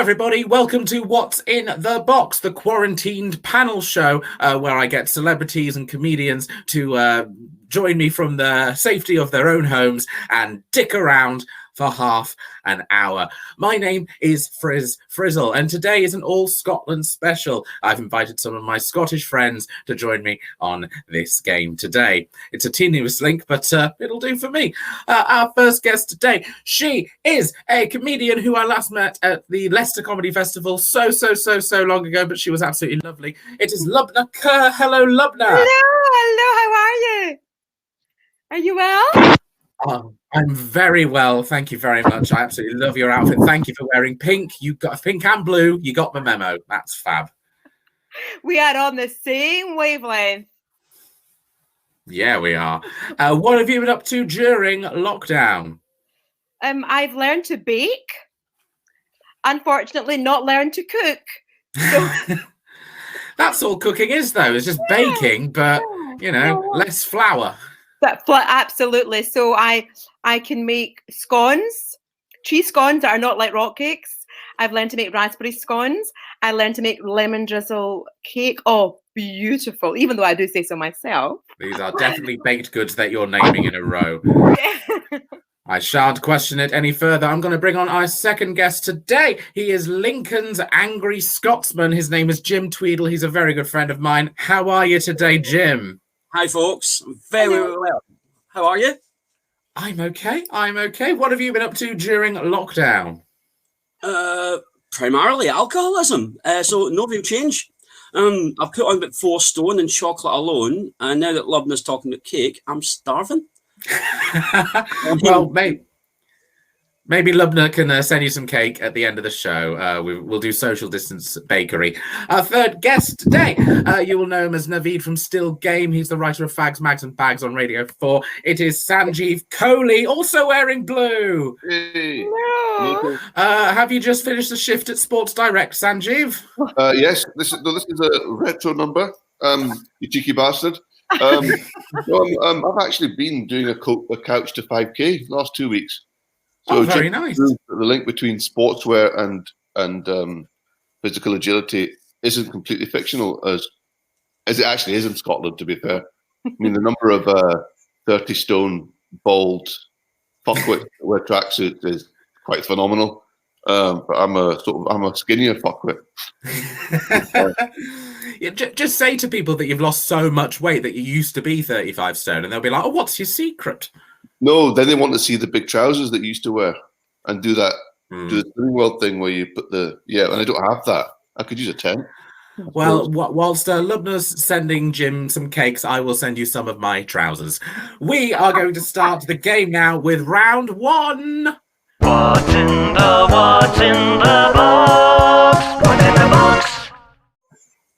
everybody. Welcome to What's in the Box, the quarantined panel show where I get celebrities and comedians to join me from the safety of their own homes and dick around for half an hour. My name is Frizzle, and today is an all Scotland special. I've invited some of my Scottish friends to join me on this game today. It's a tenuous link, but it'll do for me. Our first guest today, she is a comedian who I last met at the Leicester Comedy Festival so long ago, but she was absolutely lovely. It is Lubna Kerr. Hello, Lubna. Hello, how are you? Are you well? I'm very well, thank you very much. I absolutely love your outfit. Thank you for wearing pink. You've got pink and blue. You got the memo. That's fab. We are on the same wavelength. Yeah, we are. What have you been up to during lockdown? I've learned to bake. Unfortunately, not learned to cook. So... That's all cooking is, though. It's just baking, but, you know, less flour. Absolutely. So I can make scones, cheese scones that are not like rock cakes. I've learned to make raspberry scones. I learned to make lemon drizzle cake. Oh, beautiful. Even though I do say so myself. These are definitely baked goods that you're naming in a row. I shan't question it any further. I'm going to bring on our second guest today. He is Lincoln's angry Scotsman. His name is Jim Tweedle. He's a very good friend of mine. How are you today, Jim? Hi, folks. Very well. How are you? I'm okay. What have you been up to during lockdown? Primarily alcoholism. So no real change. I've put on about 4 stone in chocolate alone, and now that Lubna's talking about cake, I'm starving. Well, maybe Lubna can send you some cake at the end of the show. We'll do social distance bakery. Our third guest today, you will know him as Naveed from Still Game. He's the writer of Fags, Mags and Bags on Radio 4. It is Sanjeev Kohli, also wearing blue. Hey. No. Have you just finished the shift at Sports Direct, Sanjeev? Yes, this is a retro number, you cheeky bastard. I've actually been doing a couch to 5K last 2 weeks. So very nice. The link between sportswear and physical agility isn't completely fictional, as it actually is in Scotland, to be fair. I mean, the number of 30-stone, bald fuckwits that wear tracksuits is quite phenomenal. But I'm a skinnier fuckwit. Yeah, just say to people that you've lost so much weight that you used to be 35 stone, and they'll be like, "Oh, what's your secret?" No, then they want to see the big trousers that you used to wear and do the swimming world thing where you put and I don't have that. I could use a tent. Well, whilst Lubna's sending Jim some cakes, I will send you some of my trousers. We are going to start the game now with round 1. What's in the box? What's in the box?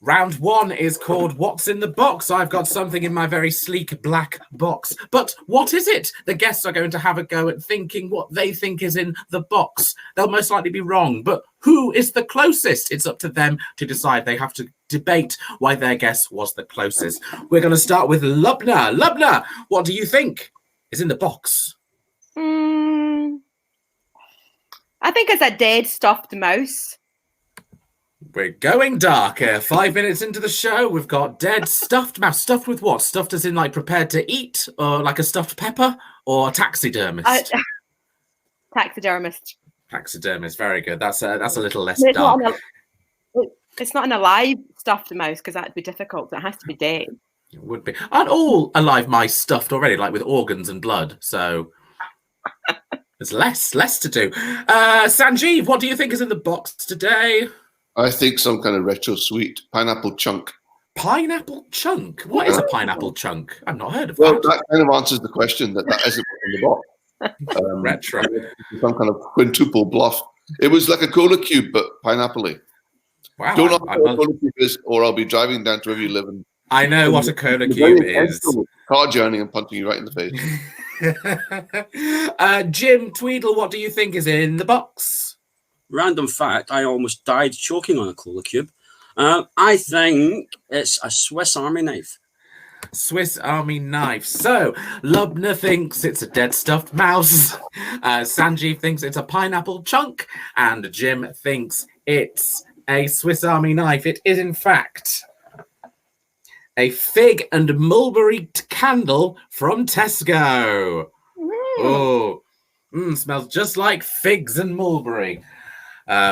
Round 1 is called What's in the Box? I've got something in my very sleek black box. But what is it? The guests are going to have a go at thinking what they think is in the box. They'll most likely be wrong, but who is the closest? It's up to them to decide. They have to debate why their guess was the closest. We're going to start with Lubna. Lubna, what do you think is in the box? I think it's a dead stuffed mouse. We're going dark here. 5 minutes into the show, we've got dead stuffed mouse. Stuffed with what? Stuffed as in like prepared to eat, or like a stuffed pepper, or a taxidermist? Taxidermist. Taxidermist, very good. That's a little less It's dark. It's not an alive stuffed mouse because that'd be difficult. It has to be dead. It would be. Aren't all alive mice stuffed already, like with organs and blood? So there's less to do. Sanjeev, what do you think is in the box today? I think some kind of retro sweet pineapple chunk. Pineapple chunk? What is a pineapple chunk? I've not heard of Well, that. that kind of answers the question that isn't in the box. Retro. Some kind of quintuple bluff. It was like a cola cube, but pineapple-y. Wow. Don't know what a cola cube is, or I'll be driving down to wherever you live. And I know what a cola cube is. Car journey and punching you right in the face. Jim Tweedle, what do you think is in the box? Random fact, I almost died choking on a cola cube. I think it's a Swiss Army knife. Swiss Army knife. So, Lubna thinks it's a dead stuffed mouse. Sanjeev thinks it's a pineapple chunk. And Jim thinks It's a Swiss Army knife. It is, in fact, a fig and mulberry candle from Tesco. Oh, smells just like figs and mulberry,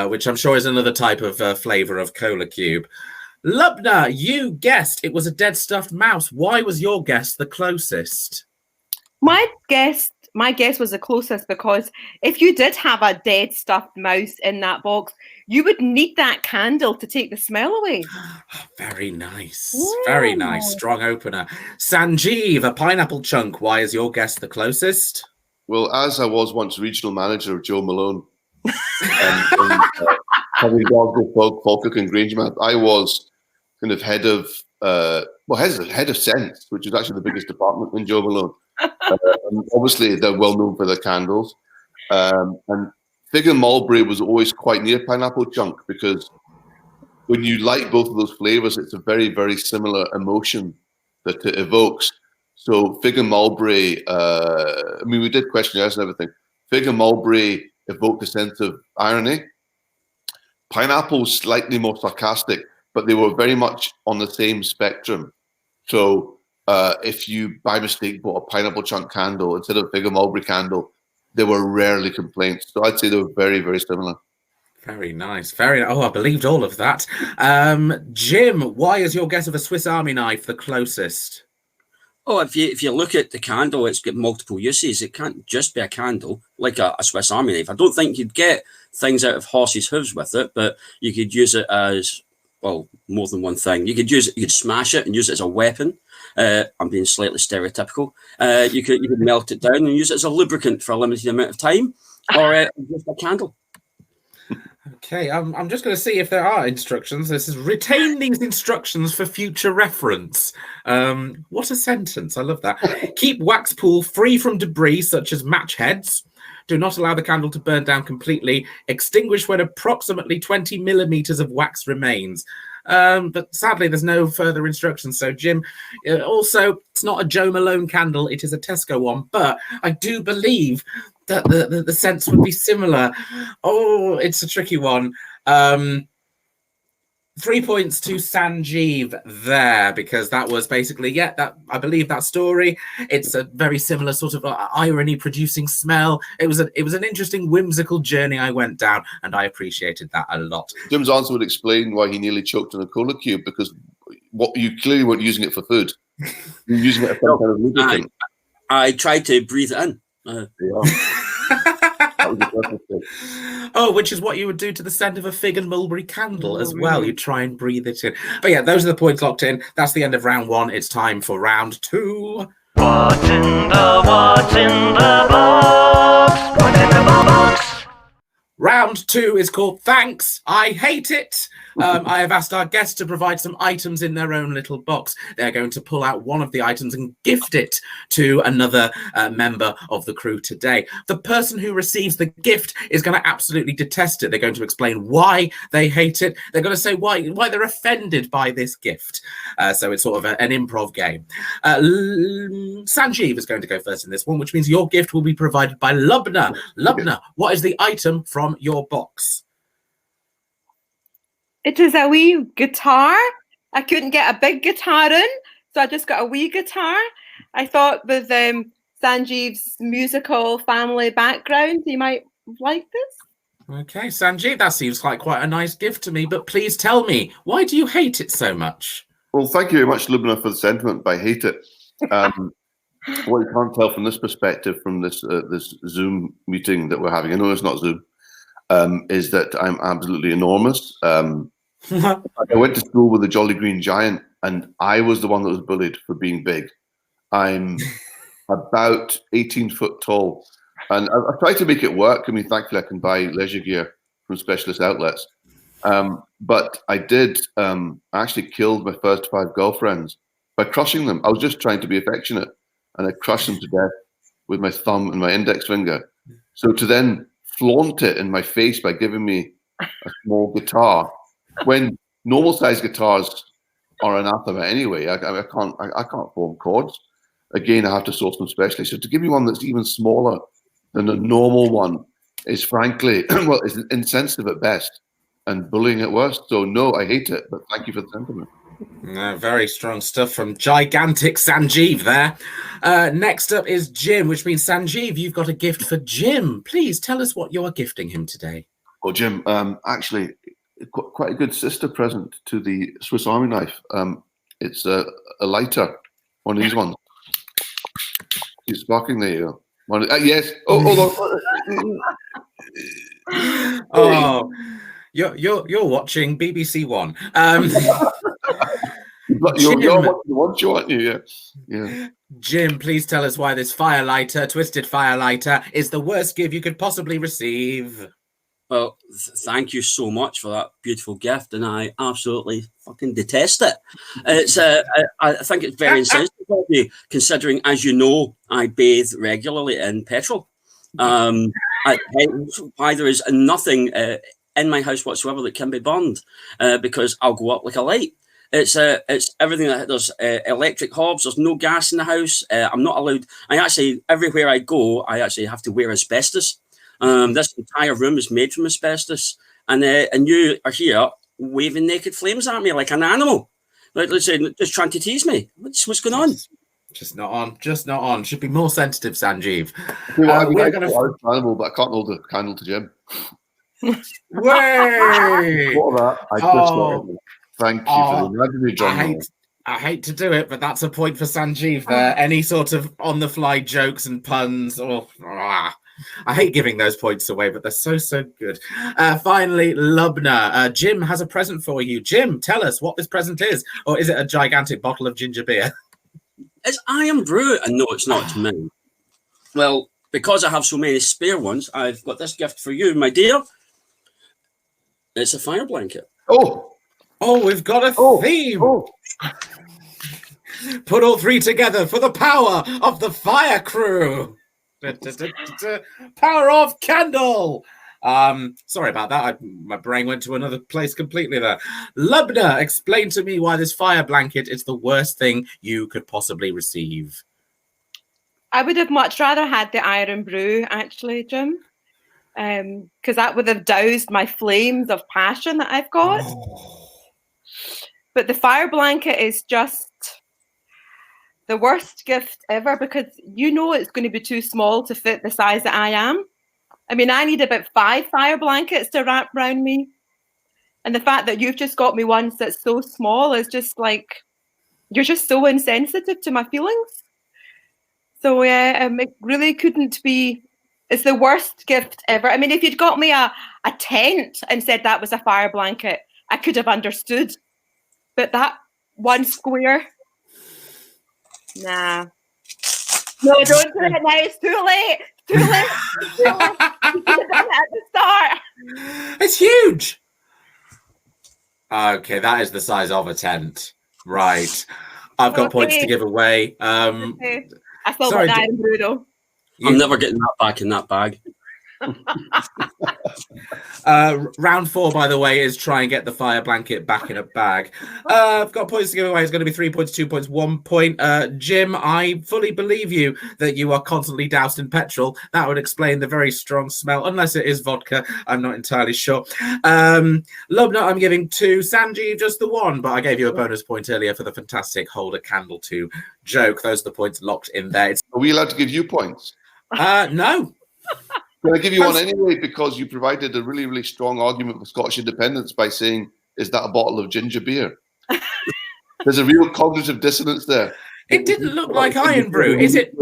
which I'm sure is another type of flavor of cola cube. Lubna, you guessed it was a dead stuffed mouse. Why was your guess the closest? My guess was the closest because if you did have a dead stuffed mouse in that box, you would need that candle to take the smell away. Very nice. Very nice. Strong opener. Sanjeev, a pineapple chunk. Why is your guess the closest? Well, as I was once regional manager of Joe Malone, having dogs with Falkirk and Grangemouth, I was kind of head of Sense, which is actually the biggest department in Joe Malone. And obviously, they're well known for their candles. And fig and mulberry was always quite near pineapple chunk because when you like both of those flavors, it's a very, very similar emotion that it evokes. So fig and mulberry, we did questionnaires and everything. Fig and mulberry evoked a sense of irony. Pineapple was slightly more sarcastic, but they were very much on the same spectrum. So if you, by mistake, bought a pineapple chunk candle instead of a fig and mulberry candle, there were rarely complaints. So I'd say they were very, very similar. Very nice. Oh, I believed all of that. Jim, why is your guess of a Swiss Army knife the closest? Oh, if you look at the candle, it's got multiple uses. It can't just be a candle like a Swiss Army knife. I don't think you'd get things out of horses' hooves with it, but you could use it as, well, more than one thing. You could smash it and use it as a weapon. I'm being slightly stereotypical. You could melt it down and use it as a lubricant for a limited amount of time, or just a candle. Okay, I'm just going to see if there are instructions. This is retain these instructions for future reference. What a sentence. I love that. Keep wax pool free from debris such as match heads. Do not allow the candle to burn down completely. Extinguish when approximately 20 millimeters of wax remains. But sadly, there's no further instructions. So, Jim, also, it's not a Joe Malone candle. It is a Tesco one. But I do believe that the sense would be similar. Oh, it's a tricky one. 3 points to Sanjeev there, because that was basically, that I believe that story. It's a very similar sort of irony-producing smell. It was an interesting, whimsical journey I went down, and I appreciated that a lot. Jim's answer would explain why he nearly choked on a cola cube, because you clearly weren't using it for food. You're using it as some kind of lubricant. I tried to breathe it in. That was the perfect thing. Oh, which is what you would do to the scent of a fig and mulberry candle as well. You try and breathe it in. But yeah, those are the points locked in. That's the end of round one. It's time for round two. What's in the box? What's in the box? Round two is called Thanks, I Hate It. I have asked our guests to provide some items in their own little box. They're going to pull out one of the items and gift it to another member of the crew today. The person who receives the gift is going to absolutely detest it. They're going to explain why they hate it. They're going to say why they're offended by this gift. So it's sort of an improv game. Sanjeev is going to go first in this one, which means your gift will be provided by Lubna. Lubna, what is the item from your box? It is a wee guitar. I couldn't get a big guitar in, so I just got a wee guitar. I thought with Sanjeev's musical family background, he might like this. Okay, Sanjeev, that seems like quite a nice gift to me, but please tell me, why do you hate it so much? Well, thank you very much, Lubna, for the sentiment, but I hate it. What you can't tell from this perspective, from this Zoom meeting that we're having, I know it's not Zoom, is that I'm absolutely enormous. I went to school with a Jolly Green Giant, and I was the one that was bullied for being big. I'm about 18 foot tall, and I've tried to make it work. I mean, thankfully, I can buy leisure gear from specialist outlets. But I did actually killed my first 5 girlfriends by crushing them. I was just trying to be affectionate, and I crushed them to death with my thumb and my index finger. So to then flaunt it in my face by giving me a small guitar, when normal sized guitars are anathema anyway. I can't form chords. Again, I have to source them specially. So to give me one that's even smaller than a normal one is frankly, well, it's insensitive at best. and bullying at worst. So no, I hate it, but thank you for the sentiment. Very strong stuff from gigantic Sanjeev there. Next up is Jim, which means Sanjeev, you've got a gift for Jim. Please tell us what you are gifting him today. Well, Jim, actually, quite a good sister present to the Swiss Army knife. It's a lighter, one of these ones. It's sparking there. You go. Yes. Oh, hold on. Oh, you're watching BBC One. You're watching the one show, aren't you? Yeah. Jim, please tell us why this twisted fire lighter, is the worst gift you could possibly receive. Well, thank you so much for that beautiful gift, and I absolutely fucking detest it. It's I think it's very insensitive of you, considering, as you know, I bathe regularly in petrol. Why there is nothing in my house whatsoever that can be burned, because I'll go up like a light. It's everything that there's electric hobs. There's no gas in the house. I'm not allowed. Everywhere I go, I actually have to wear asbestos. This entire room is made from asbestos, and you are here waving naked flames at me like an animal, like let's say, just trying to tease me. What's going on? Just not on. Should be more sensitive, Sanjeev. We're going to animal, but I can't hold the candle to Jim. Way! Thank you for the imaginary John. I hate to do it, but that's a point for Sanjeev there. Any sort of on-the-fly jokes and puns, I hate giving those points away, but they're so good. Finally, Lubna. Jim has a present for you. Jim, tell us what this present is. Or is it a gigantic bottle of ginger beer? It's Iron Brew. And no, it's not. It's mine. Well, because I have so many spare ones, I've got this gift for you, my dear. It's a fire blanket. Oh, we've got a theme. Put all three together for the power of the fire crew. Power of candle. Sorry about that. My brain went to another place completely there. Lubna, explain to me why this fire blanket is the worst thing you could possibly receive. I would have much rather had the Iron Brew, actually, Jim, because that would have doused my flames of passion that I've got. But the fire blanket is just the worst gift ever, because you know it's going to be too small to fit the size that I am. I mean, I need about 5 fire blankets to wrap around me. And the fact that you've just got me one that's so small is just like, you're just so insensitive to my feelings. So it really couldn't be, it's the worst gift ever. I mean, if you'd got me a tent and said that was a fire blanket, I could have understood. But that one square, nah. No, don't do it now. It's too late. Too late. You could have done it at the start. It's huge. Okay, that is the size of a tent. Right. I've got points to give away. Okay. I still got that in Bruno. I'm never getting that back in that bag. Round 4, by the way, is try and get the fire blanket back in a bag. I've got points to give away. It's going to be 3 points, 2 points, 1 point. Jim, I fully believe you that you are constantly doused in petrol. That would explain the very strong smell, unless it is vodka. I'm not entirely sure. Lubna, I'm giving 2. Sanjeev, just the 1, but I gave you a bonus point earlier for the fantastic hold a candle to joke. Those are the points locked in there. Are we allowed to give you points? No. Can I give you one anyway, because you provided a really, really strong argument for Scottish independence by saying, is that a bottle of ginger beer? There's a real cognitive dissonance there. It didn't look like Iron Brew. Is it,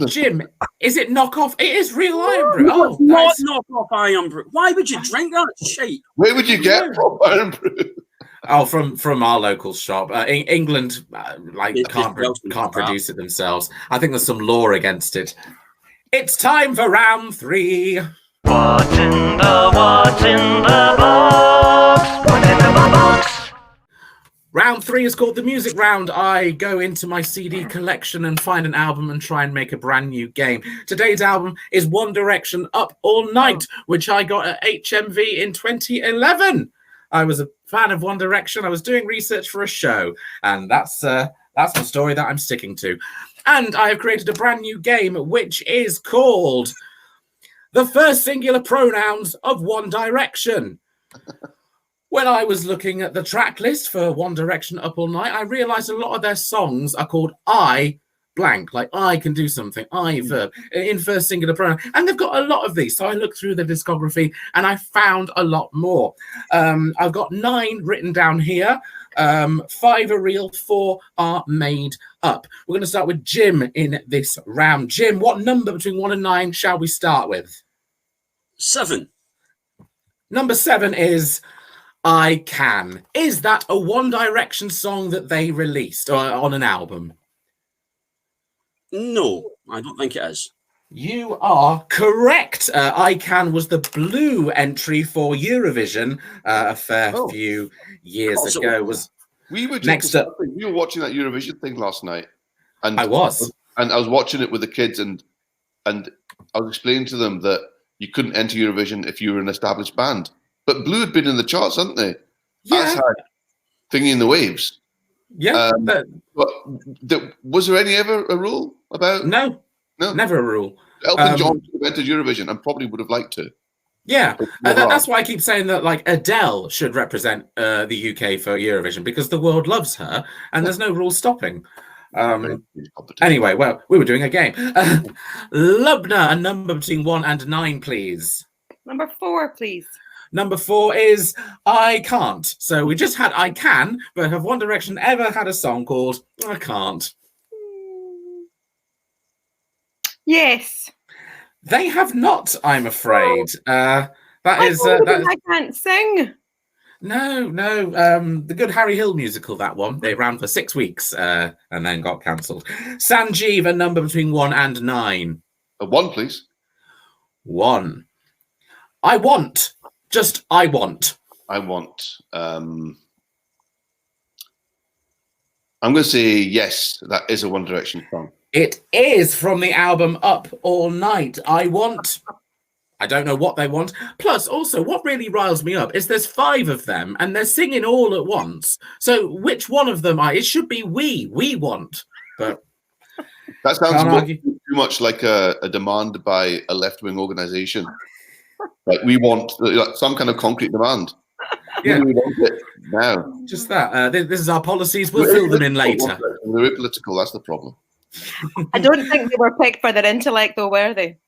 Jim? Is it knockoff? It is real Iron Brew. No, it's not knockoff Iron Brew. Why would you drink that shit? Where would you get from Iron Brew? Oh, from our local shop. England can't produce it themselves. I think there's some law against it. It's time for round 3. What's in the box? What's in the box? Round 3 is called the music round. I go into my CD collection and find an album and try and make a brand new game. Today's album is One Direction Up All Night, which I got at HMV in 2011. I was a fan of One Direction. I was doing research for a show, and that's the story that I'm sticking to. And I have created a brand new game, which is called The First Singular Pronouns of One Direction. When I was looking at the track list for One Direction Up All Night, I realised a lot of their songs are called I blank, like I can do something, I verb, in first singular pronoun. And they've got a lot of these. So I looked through the discography and I found a lot more. I've got 9 written down here. 5 are real, 4 are made up. We're going to start with Jim in this round. Jim, what number between 1 and 9 shall we start with? 7. Number 7 is I Can. Is that a One Direction song that they released on an album? No, I don't think it is. You are correct. I Can was the blue entry for Eurovision a fair few years ago. Was We were just next up. We were watching that Eurovision thing last night, and I was watching it with the kids, and I was explaining to them that you couldn't enter Eurovision if you were an established band. But Blue had been in the charts, hadn't they? Yeah. As had Thingy in the Waves. Yeah. But was there any ever a rule about? No, never a rule. Elton John could have entered Eurovision and probably would have liked to. Yeah, that's why I keep saying that, like, Adele should represent the UK for Eurovision because the world loves her and there's no rule stopping. Anyway, well, we were doing a game. Lubna, a number between 1 and 9, please. Number 4, please. Number 4 is I Can't. So we just had I Can, but have One Direction ever had a song called I Can't? Yes. They have not, I'm afraid. That is I can't sing. No. The Good Harry Hill musical, that one. They ran for 6 weeks and then got cancelled. Sanjeev, a number between 1 and 9. 1, please. 1. I want. Just I want. I want. I'm going to say yes. That is a One Direction song. It is from the album Up All Night. I want. I don't know what they want. Plus, also, what really riles me up is there's 5 of them and they're singing all at once. So which one of them it should be we want. But that sounds too much like a demand by a left-wing organization. Like we want some kind of concrete demand. Yeah. We want it now. Just that. This is our policies. We'll fill them in later. They're political. That's the problem. I don't think they were picked for their intellect, though, were they?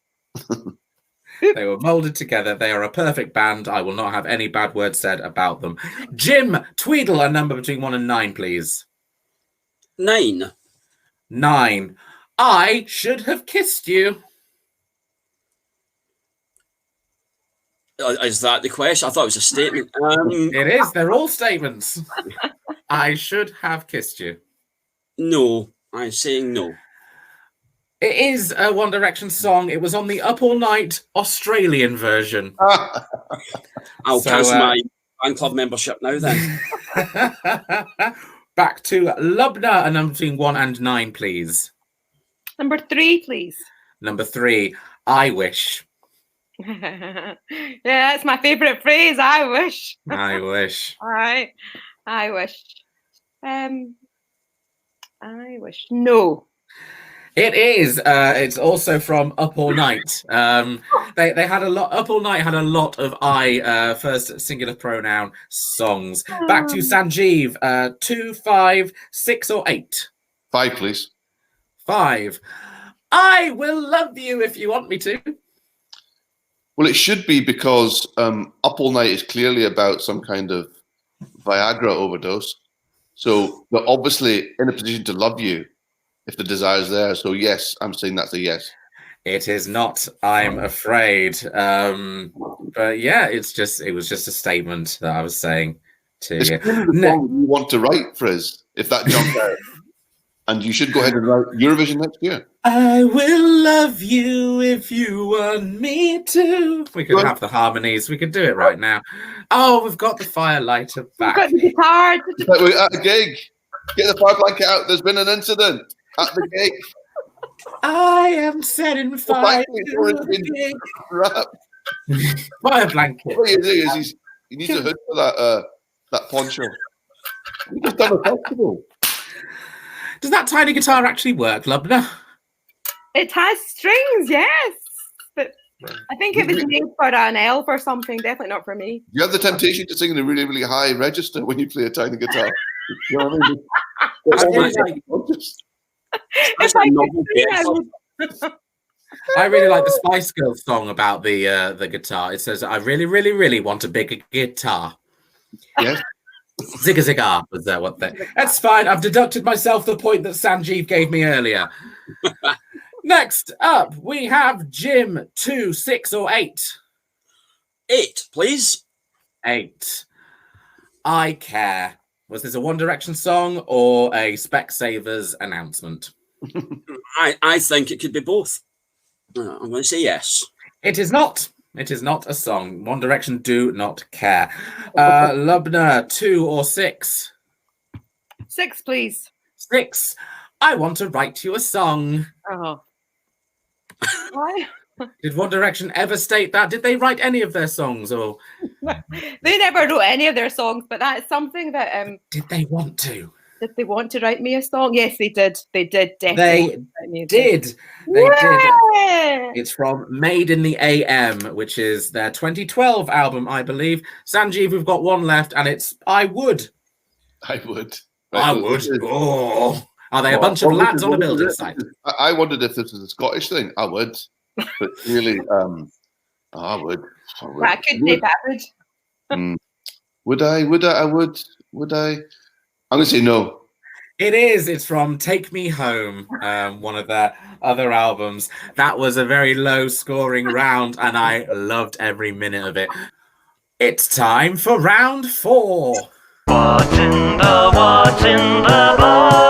They were molded together. They are a perfect band. I will not have any bad words said about them. Jim, Tweedle, a number between 1 and 9, please. 9. 9. I should have kissed you. Is that the question? I thought it was a statement. It is. They're all statements. I should have kissed you. No. I'm saying no. It is a One Direction song. It was on the Up All Night Australian version. I'll cancel my fan club membership now then. Back to Lubna, a number between 1 and 9, please. Number 3, please. Number 3, I wish. Yeah, that's my favourite phrase. I wish. I wish. All right. I wish. I wish. No. It is. It's also from Up All Night. They had a lot. Up All Night had a lot of I first singular pronoun songs. Back to Sanjeev. 2, 5, 6, or 8. 5, please. 5. I will love you if you want me to. Well, it should be because Up All Night is clearly about some kind of Viagra overdose. So they're obviously in a position to love you if the desire's there. So yes, I'm saying that's a yes. It is not, I'm afraid. But yeah, it was just a statement that I was saying to It's you. clearly the song you want to write, Frizz, if that jumped out. And you should go ahead and write Eurovision next year. I will love you if you want me to. We could have the harmonies. We could do it right now. Oh, we've got the firelighter back. We've got the guitar. It's like we're at a gig. Get the fire blanket out. There's been an incident at the gig. I am setting fire to the Rap. fire blanket. What you do is you need a hood for that poncho. You just done a festival. Does that tiny guitar actually work, Lubna? It has strings, yes. But I think it was made for an elf or something. Definitely not for me. You have the temptation to sing in a really, really high register when you play a tiny guitar. You know what I mean? That's If a I could novel sing, I guess. would. I really like the Spice Girls song about the guitar. It says, "I really, really, really want a big guitar." Yes. Zigga zigga was that what they? That's fine. I've deducted myself the point that Sanjeev gave me earlier. Next up, we have Jim 2, 6, or 8. 8, please. 8. I Care. Was this a One Direction song or a Specsavers announcement? I think it could be both. I'm going to say yes. It is not. It is not a song. One Direction do not care. Lubna, 2 or 6? 6, please. 6. I want to write you a song. Oh. Why? Did One Direction ever state that? Did they write any of their songs, or They never wrote any of their songs, but that is something that did they want to? did they want to write me a song? Yes, they did. They did definitely. They write me a song. did. They did. Yeah! It's from Made in the AM, which is their 2012 album, I believe. Sanjeev, we've got one left, and it's I Would. I would. I would. Oh. Are they a bunch of lads on a building site? I wondered if this was a Scottish thing. I would. But really, I would. I could say average. Would I? Would I? I'm going to say no. It is. It's from Take Me Home, one of their other albums. That was a very low-scoring round, and I loved every minute of it. It's time for round 4. What's in the box? What's in the box?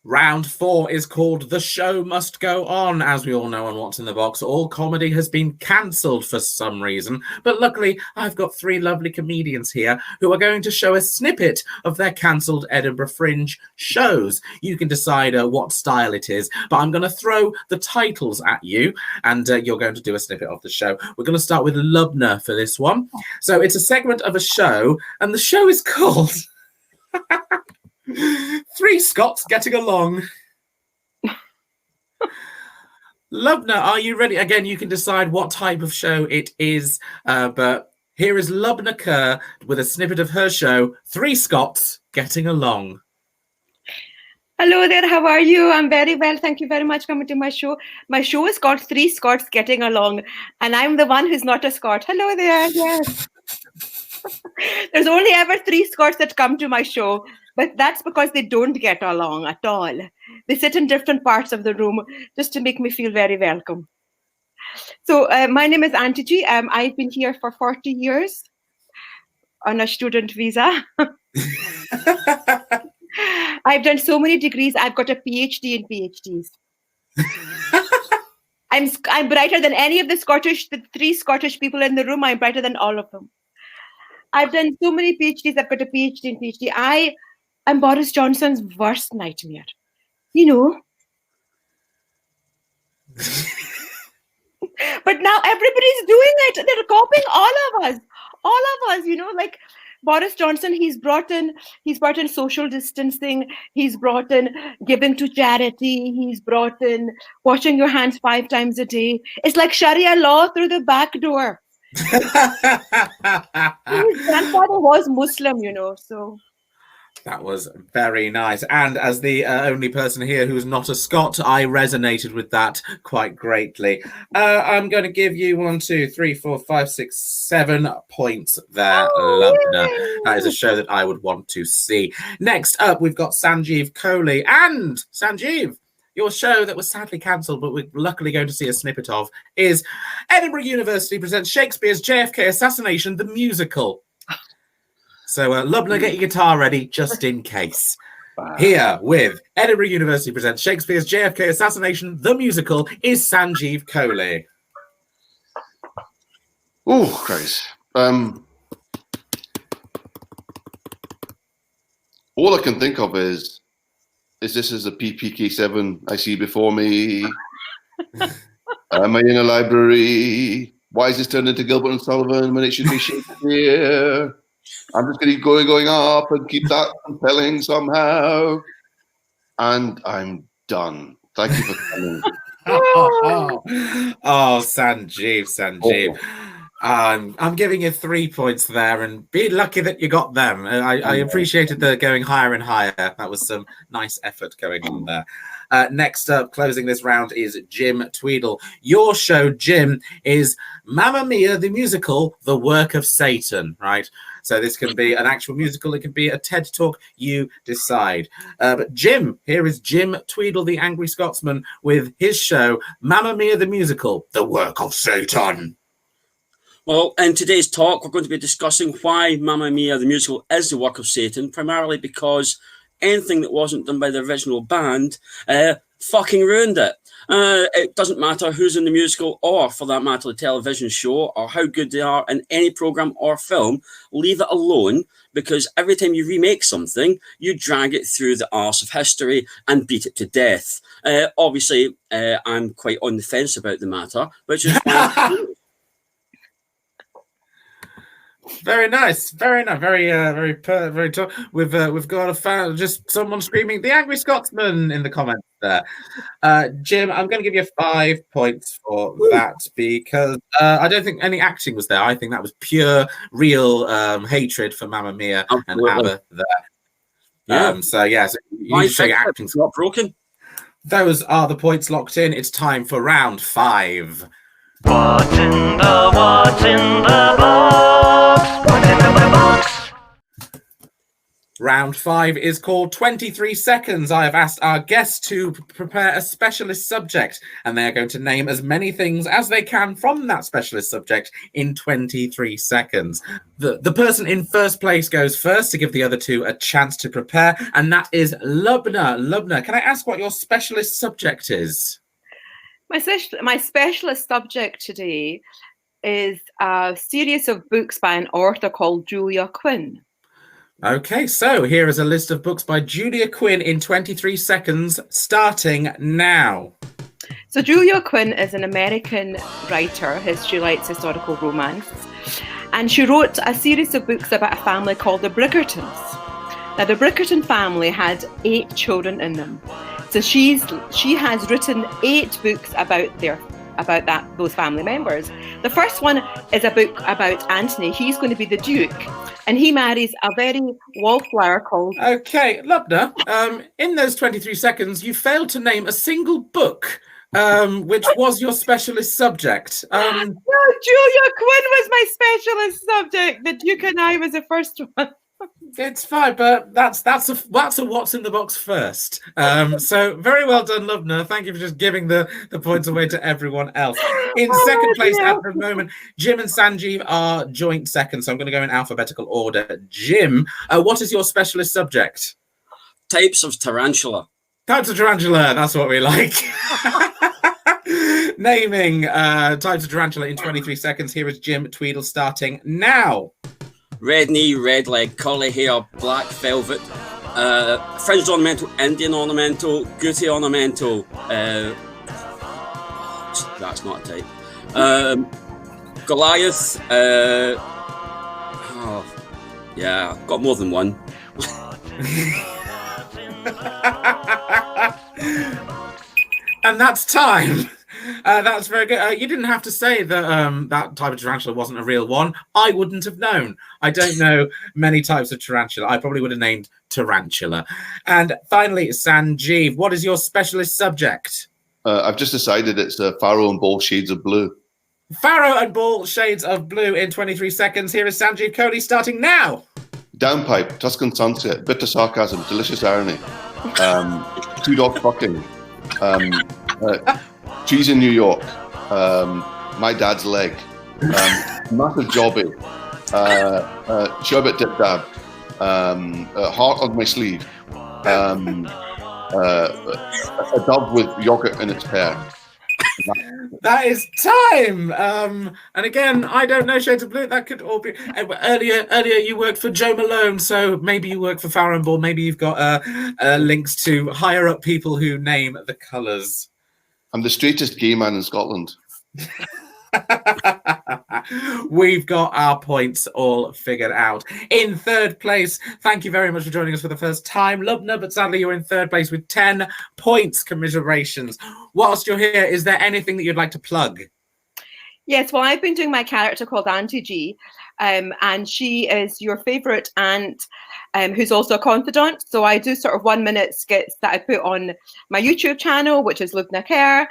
Round 4 is called The Show Must Go On. As we all know on What's in the Box, all comedy has been cancelled for some reason. But luckily, I've got 3 lovely comedians here who are going to show a snippet of their cancelled Edinburgh Fringe shows. You can decide what style it is, but I'm going to throw the titles at you, and you're going to do a snippet of the show. We're going to start with Lubna for this one. So it's a segment of a show, and the show is called... 3 Scots Getting Along. Lubna, are you ready? Again, you can decide what type of show it is, but here is Lubna Kerr with a snippet of her show, 3 Scots Getting Along. Hello there, how are you? I'm very well. Thank you very much for coming to my show. My show is called 3 Scots Getting Along, and I'm the one who's not a Scot. Hello there, yes. There's only ever 3 Scots that come to my show, but that's because they don't get along at all. They sit in different parts of the room just to make me feel very welcome. So my name is Auntie G. I've been here for 40 years on a student visa. I've done so many degrees. I've got a PhD in PhDs. I'm brighter than any of the 3 Scottish people in the room. I'm brighter than all of them. I've done so many PhDs. I've got a PhD in PhD. I'm Boris Johnson's worst nightmare. You know. But now everybody's doing it. They're copying all of us. All of us, you know, like Boris Johnson, he's brought in social distancing. He's brought in giving to charity. He's brought in washing your hands 5 times a day. It's like Sharia law through the back door. His grandfather was Muslim, you know, so. That was very nice. And as the only person here who's not a Scot, I resonated with that quite greatly. I'm going to give you 1, 2, 3, 4, 5, 6, 7 points there, Lubna. That is a show that I would want to see. Next up, we've got Sanjeev Kohli. And Sanjeev, your show that was sadly cancelled, but we're luckily going to see a snippet of, is Edinburgh University presents Shakespeare's JFK Assassination, the musical. So, Lubna, get your guitar ready, just in case. Wow. Here with Edinburgh University presents Shakespeare's JFK Assassination, the musical, is Sanjeev Kohli. Oh, Christ. All I can think of is this is a PPK7 I see before me? Am I in a library? Why is this turned into Gilbert and Sullivan when it should be Shakespeare? I'm just going to keep going up and keep that compelling somehow. And I'm done. Thank you for coming. Sanjeev. I'm giving you 3 points there, and be lucky that you got them. I appreciated the going higher and higher. That was some nice effort going on there. Next up, closing this round, is Jim Tweedle. Your show, Jim, is Mamma Mia the Musical, The Work of Satan, right? So this can be an actual musical. It can be a TED Talk. You decide. But Jim, here is Jim Tweedle, the Angry Scotsman, with his show, Mamma Mia the Musical, The Work of Satan. Well, in today's talk, we're going to be discussing why Mamma Mia the Musical is the work of Satan, primarily because anything that wasn't done by the original band fucking ruined it. It doesn't matter who's in the musical, or for that matter, the television show, or how good they are in any program or film. Leave it alone, because every time you remake something, you drag it through the arse of history and beat it to death. Obviously, I'm quite on the fence about the matter, which is why. Very nice, very nice, very tough. We've got a fan, just someone screaming "The Angry Scotsman" in the comments there. Jim, I'm going to give you 5 points for that, because I don't think any acting was there. I think that was pure, real hatred for Mamma Mia and ABBA there. Yeah. So you should say acting's not broken. Those are the points locked in. It's time for round 5. What's in the box? What's in the box? Round 5 is called 23 Seconds. I have asked our guests to prepare a specialist subject, and they are going to name as many things as they can from that specialist subject in 23 seconds. The person in first place goes first to give the other two a chance to prepare, and that is Lubna. Lubna, can I ask what your specialist subject is? My specialist subject today is a series of books by an author called Julia Quinn. Okay, so here is a list of books by Julia Quinn in 23 seconds, starting now. So Julia Quinn is an American writer. She writes historical romance. And she wrote a series of books about a family called the Bridgertons. Now, the Bridgerton family had 8 children in them. So she has written 8 books about those family members. The first one is a book about Anthony. He's going to be the Duke, and he marries a very wallflower called... Okay, Lubna, in those 23 seconds, you failed to name a single book, which was your specialist subject. No, Julia Quinn was my specialist subject. The Duke and I was the first one. It's fine, but that's a what's in the box first. So very well done, Lubna. Thank you for just giving the points away to everyone else. In second place at the moment, Jim and Sanjeev are joint second, so I'm going to go in alphabetical order. Jim, what is your specialist subject? Types of tarantula. Types of tarantula, that's what we like. Naming types of tarantula in 23 seconds. Here is Jim Tweedle starting now. Red knee, red leg, curly hair, black velvet, fringed ornamental, Indian ornamental, Guti ornamental. That's not a type. Goliath. Yeah, got more than one. And that's time. That's very good. You didn't have to say that that type of tarantula wasn't a real one. I wouldn't have known. I don't know many types of tarantula. I probably would have named tarantula. And finally, Sanjeev, what is your specialist subject? I've just decided it's Faro and Ball Shades of Blue. Faro and Ball Shades of Blue in 23 seconds. Here is Sanjeev Kohli starting now. Downpipe, Tuscan Sunset, Bitter Sarcasm, Delicious Irony, Two Dog Fucking, Cheese in New York, My Dad's Leg, Massive Jobby, Sherbet Dip Dab, Heart on My Sleeve, a dove with yogurt in its hair. That is time. And again, I don't know Shades of Blue. That could all be earlier. You worked for Joe Malone, so maybe you work for Faro and Ball. Maybe you've got links to higher up people who name the colours. I'm the straightest gay man in Scotland. We've got our points all figured out. In third place, thank you very much for joining us for the first time, Lubna, but sadly you're in third place with 10 points. Commiserations. Whilst you're here, is there anything that you'd like to plug? Yes, well, I've been doing my character called Auntie G, and she is your favourite aunt who's also a confidant. So I do sort of 1 minute skits that I put on my YouTube channel, which is Lubna Kerr.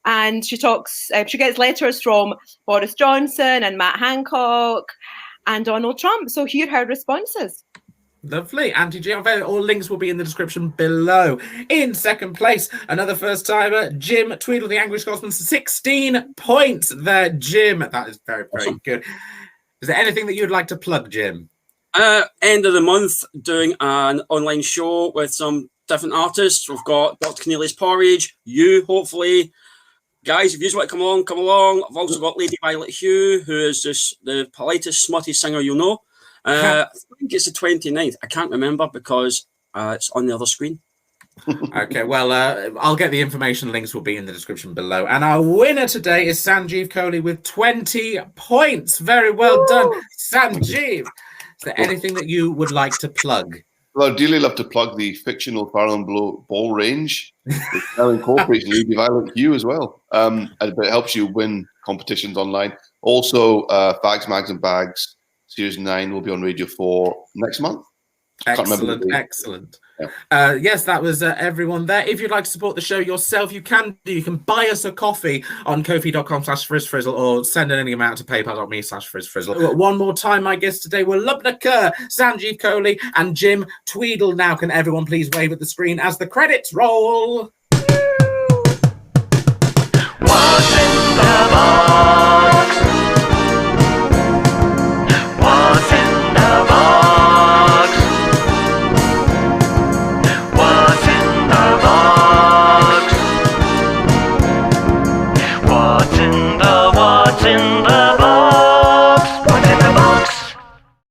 And she talks, she gets letters from Boris Johnson and Matt Hancock and Donald Trump. So hear her responses. Lovely. Auntie G, all links will be in the description below. In second place, another first timer, Jim Tweedle, the Angry Scotsman, 16 points there, Jim. That is very, very good. Is there anything that you'd like to plug, Jim? End of the month, doing an online show with some different artists. We've got Dr. Cornelius Porridge, you, hopefully. Guys, if you just want to come along, come along. I've also got Lady Violet Hugh, who is just the politest, smutty singer you'll know. I think it's the 29th. I can't remember because it's on the other screen. Okay, well, I'll get the information. Links will be in the description below. And our winner today is Sanjeev Kohli with 20 points. Very well done, Sanjeev. Is there anything that you would like to plug? Well, I'd dearly love to plug the fictional Farland Ball range. It now incorporates Lady Violet Hugh as well. But it helps you win competitions online. Also, Fags, Mags and Bags Series 9 will be on Radio 4 next month. Excellent, excellent. Yeah. Yes, that was everyone there. If you'd like to support the show yourself, you can do. You can buy us a coffee on ko-fi.com/frizzfrizzle or send any amount to paypal.me/frizzfrizzle. One more time, my guests today were Lubna Kerr, Sanjeev Kohli and Jim Tweedle. Now can everyone please wave at the screen as the credits roll? What's